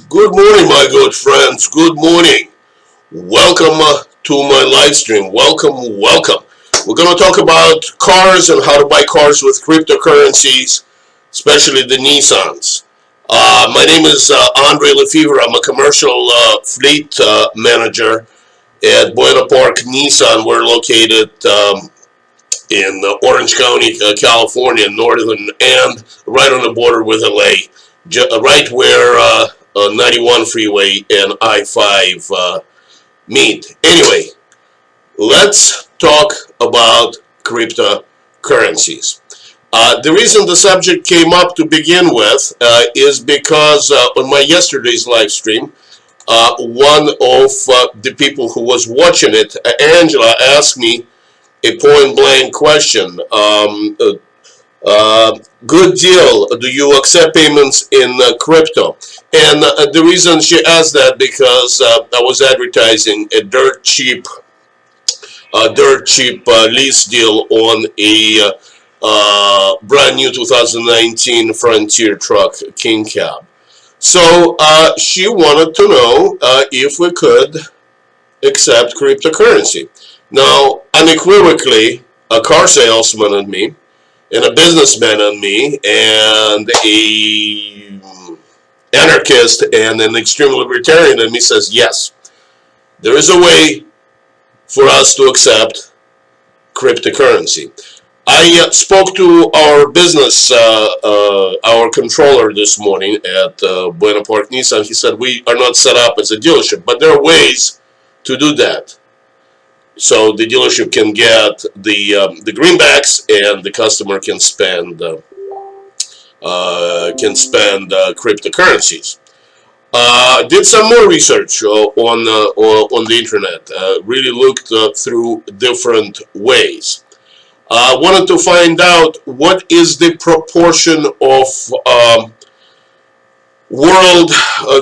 Good morning, my good friends. Good morning. Welcome to my live stream. Welcome. We're going to talk about cars and how to buy cars with cryptocurrencies, especially the Nissans. My name is Andrei Lefebvre. I'm a commercial fleet manager at Buena Park Nissan. We're located in Orange County, California, northern and right on the border with LA, right where 91 freeway and I-5 meet. Anyway, let's talk about cryptocurrencies. The reason the subject came up to begin with is because on my yesterday's live stream, one of the people who was watching it, Angela, asked me a point blank question. Good deal. Do you accept payments in crypto? And the reason she asked that because I was advertising a dirt cheap lease deal on a brand new 2019 Frontier truck King Cab. So she wanted to know if we could accept cryptocurrency. Now, unequivocally, a car salesman and me, and a businessman and me, and a anarchist and an extreme libertarian and me says yes, there is a way for us to accept cryptocurrency. I spoke to our business, our controller this morning at Buena Park Nissan. He said we are not set up as a dealership, but there are ways to do that. So the dealership can get the greenbacks, and the customer can spend cryptocurrencies. Did some more research on the internet. Really looked through different ways. Wanted to find out what is the proportion of world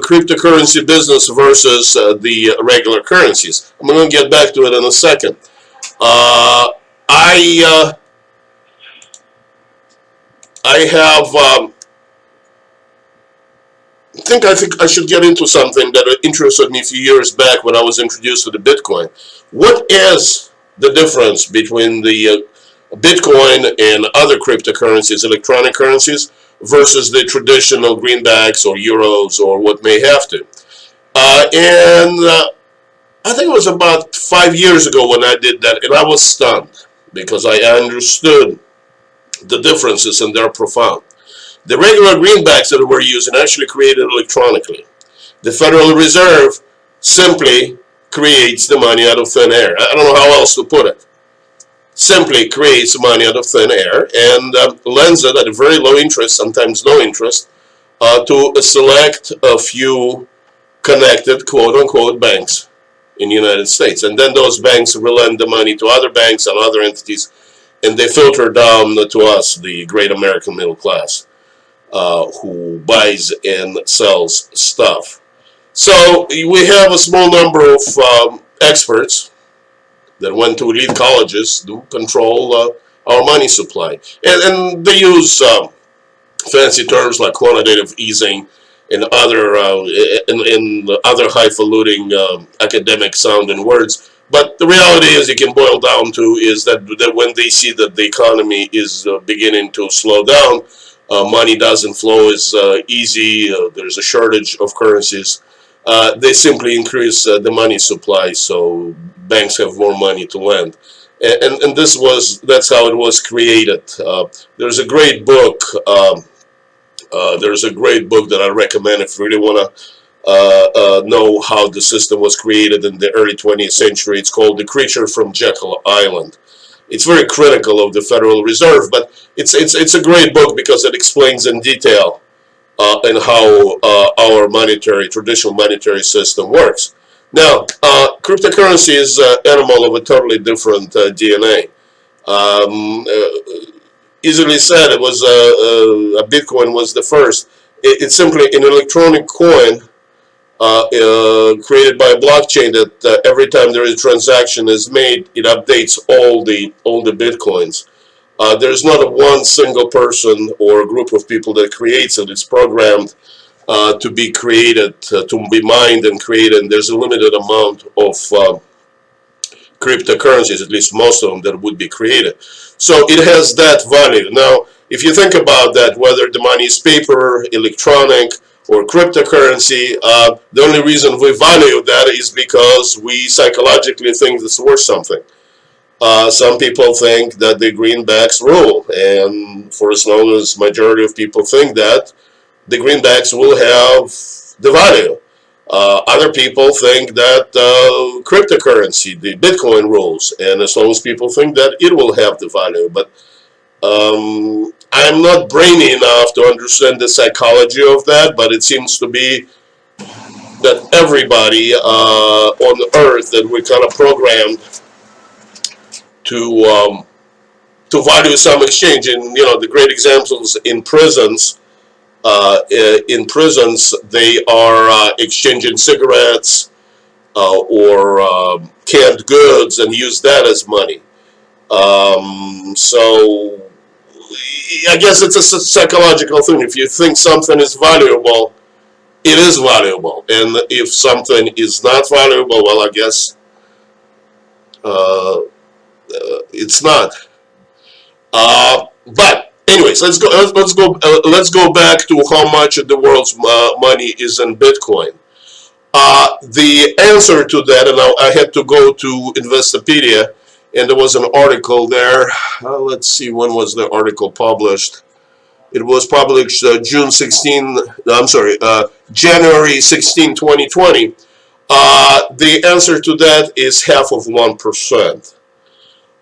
cryptocurrency business versus the regular currencies. I'm going to get back to it in a second. I have I think I should get into something that interested me a few years back when I was introduced to the Bitcoin. What is the difference between the Bitcoin and other cryptocurrencies, electronic currencies, versus the traditional greenbacks or euros or what may have to? And I think it was about 5 years ago when I did that, and I was stunned because I understood the differences, and they're profound. The regular greenbacks that we're using actually created electronically. The Federal Reserve simply creates the money out of thin air. I don't know how else to put it. Simply creates money out of thin air and lends it at a very low interest, sometimes no interest, to select a few connected quote-unquote banks in the United States. And then those banks relend the money to other banks and other entities, and they filter down to us, the great American middle class, who buys and sells stuff. So we have a small number of experts that went to elite colleges to control our money supply. And they use fancy terms like quantitative easing and other other highfalutin academic sounding words. But the reality is, you can boil down to is that when they see that the economy is beginning to slow down, money doesn't flow as easy, there's a shortage of currencies, they simply increase the money supply so banks have more money to lend. And that's how it was created. There's a great book. There's a great book that I recommend if you really want to know how the system was created in the early 20th century. It's called The Creature from Jekyll Island. It's very critical of the Federal Reserve, but it's a great book because it explains in detail and how our traditional monetary system works. Now, cryptocurrency is an animal of a totally different DNA. Easily said, it was a Bitcoin was the first. It's simply an electronic coin created by a blockchain that every time there is a transaction is made, it updates all the Bitcoins. There's not one single person or a group of people that creates it. It's programmed to be created, to be mined and created. And there's a limited amount of cryptocurrencies, at least most of them, that would be created. So it has that value. Now, if you think about that, whether the money is paper, electronic, or cryptocurrency, the only reason we value that is because we psychologically think it's worth something. Some people think that the greenbacks rule, and for as long as majority of people think that, the greenbacks will have the value. Other people think that cryptocurrency, the Bitcoin rules, and as long as people think that, it will have the value. But I'm not brainy enough to understand the psychology of that, but it seems to be that everybody on Earth, that we're kind of programmed to value some exchange. And the great examples in prisons. They are exchanging cigarettes or canned goods and use that as money. So I guess it's a psychological thing. If you think something is valuable, it is valuable, and if something is not valuable, well, I guess it's not. But anyways, let's go back to how much of the world's money is in Bitcoin. The answer to that, and I had to go to Investopedia, and there was an article there. Let's see, when was the article published? It was published June 16. I'm sorry, January 16, 2020. The answer to that is half of 1%.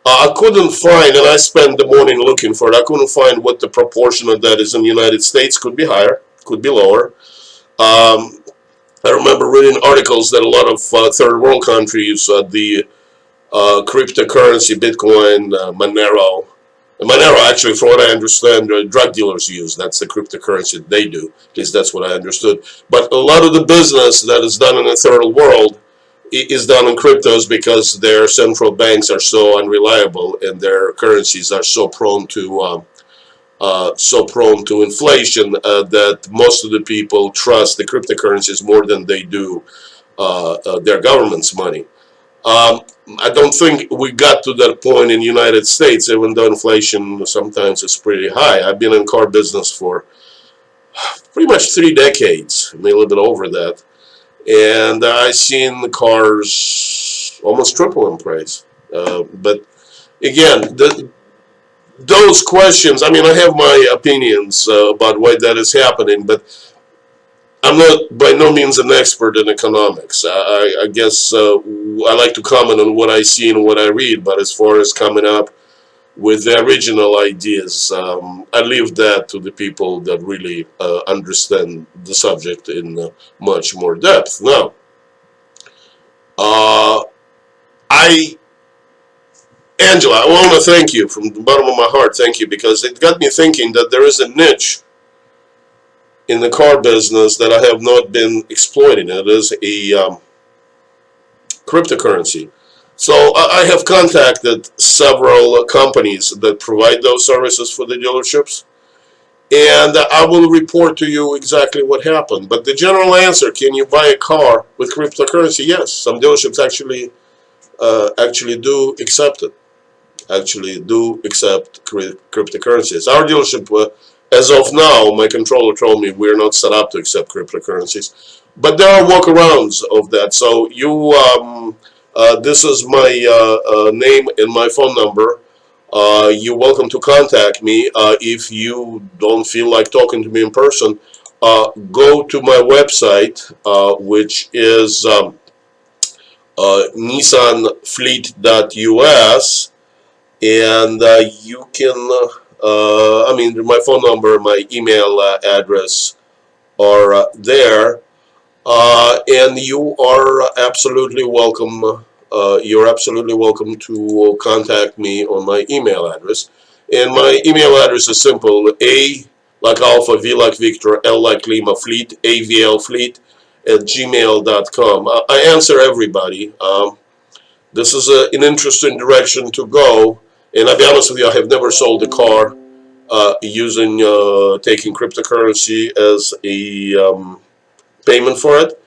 I couldn't find, and I spent the morning looking for it, I couldn't find what the proportion of that is in the United States. Could be higher, could be lower. I remember reading articles that a lot of third world countries, the cryptocurrency, Bitcoin, Monero, actually, from what I understand, drug dealers use. That's the cryptocurrency they do. At least that's what I understood. But a lot of the business that is done in the third world is done in cryptos because their central banks are so unreliable and their currencies are so prone to inflation that most of the people trust the cryptocurrencies more than they do their government's money. I don't think we got to that point in the United States, even though inflation sometimes is pretty high. I've been in car business for pretty much 3 decades, maybe a little bit over that. And I've seen the cars almost triple in price. But again, those questions, I mean, I have my opinions about why that is happening, but I'm not by no means an expert in economics. I guess I like to comment on what I see and what I read, but as far as coming up with the original ideas, I leave that to the people that really understand the subject in much more depth. Now, Angela, I want to thank you from the bottom of my heart. Thank you, because it got me thinking that there is a niche in the car business that I have not been exploiting. It is a cryptocurrency. So I have contacted several companies that provide those services for the dealerships, and I will report to you exactly what happened. But the general answer, can you buy a car with cryptocurrency? Yes, some dealerships actually do accept it. Actually do accept cryptocurrencies. Our dealership, as of now, my controller told me we're not set up to accept cryptocurrencies, but there are workarounds of that. So this is my name and my phone number. You're welcome to contact me. If you don't feel like talking to me in person, go to my website, which is nissanfleet.us, and you can, I mean, my phone number, my email address are there. And you are absolutely welcome. You're absolutely welcome to contact me on my email address. And my email address is simple: A like Alpha, V like Victor, L like Lima, Fleet, AVLfleet @gmail.com. I answer everybody. This is an interesting direction to go. And I'll be honest with you, I have never sold a car using taking cryptocurrency as a payment for it.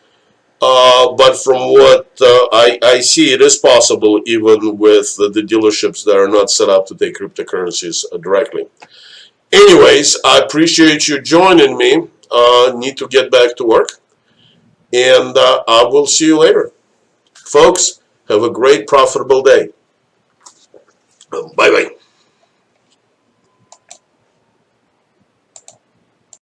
But from what I see, it is possible even with the dealerships that are not set up to take cryptocurrencies directly. Anyways, I appreciate you joining me. Need to get back to work, and I will see you later. Folks, have a great, profitable day. Bye-bye.